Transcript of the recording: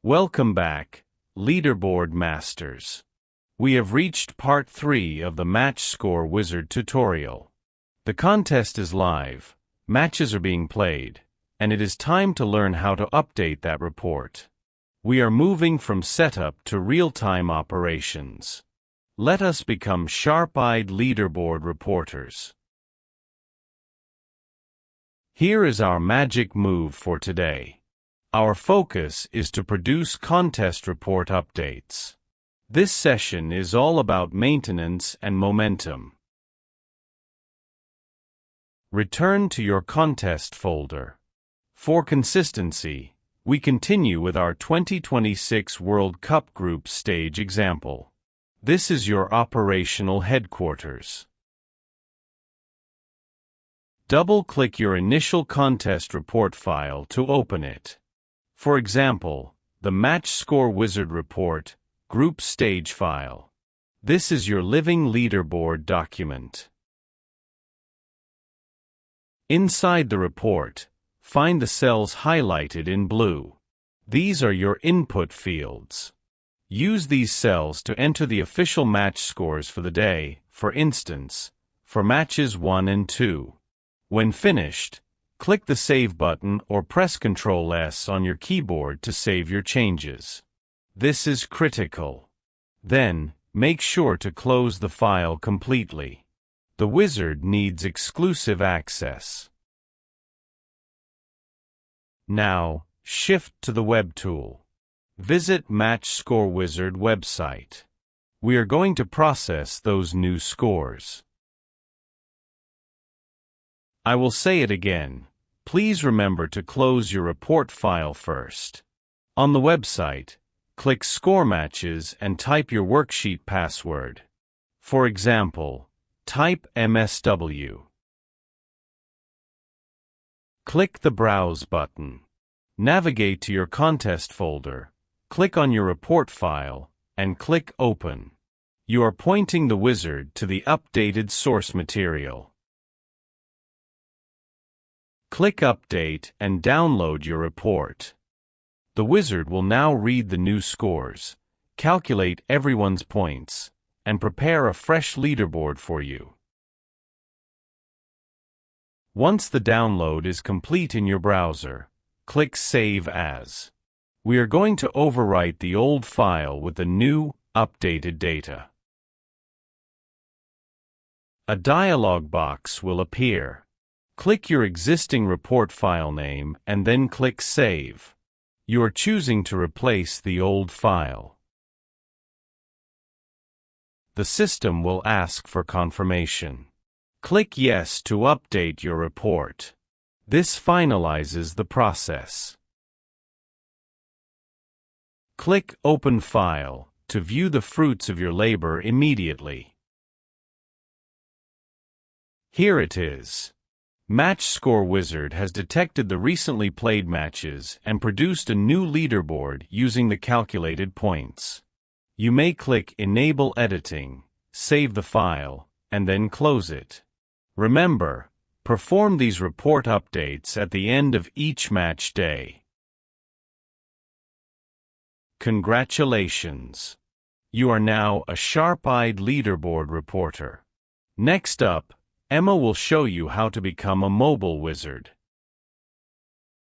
Welcome back, Leaderboard Masters. We have reached part 3 of the MatchScore Wizzard tutorial. The contest is live, matches are being played, and it is time to learn how to update that report. We are moving from setup to real-time operations. Let us become sharp-eyed leaderboard reporters. Here is our magic move for today. Our focus is to produce contest report updates. This session is all about maintenance and momentum. Return to your contest folder. For consistency, we continue with our 2026 World Cup group stage example. This is your operational headquarters. Double-click your initial contest report file to open it. For example, the MatchScore Wizzard report, group stage file. This is your living leaderboard document. Inside the report, find the cells highlighted in blue. These are your input fields. Use these cells to enter the official match scores for the day, for instance, for matches 1 and 2. When finished, click the Save button or press Ctrl+S on your keyboard to save your changes. This is critical. Then, make sure to close the file completely. The wizard needs exclusive access. Now, shift to the Web tool. Visit MatchScore Wizzard website. We are going to process those new scores. I will say it again. Please remember to close your report file first. On the website, click Score Matches and type your worksheet password. For example, type MSW. Click the Browse button. Navigate to your contest folder, click on your report file, and click Open. You are pointing the wizard to the updated source material. Click Update and download your report. The wizard will now read the new scores, calculate everyone's points, and prepare a fresh leaderboard for you. Once the download is complete in your browser, click Save As. We are going to overwrite the old file with the new, updated data. A dialog box will appear. Click your existing report file name and then click Save. You are choosing to replace the old file. The system will ask for confirmation. Click Yes to update your report. This finalizes the process. Click Open File to view the fruits of your labor immediately. Here it is. MatchScore Wizzard has detected the recently played matches and produced a new leaderboard using the calculated points. You may click Enable Editing, save the file, and then close it. Remember, perform these report updates at the end of each match day. Congratulations! You are now a sharp-eyed leaderboard reporter. Next up, Emma will show you how to become a mobile wizard.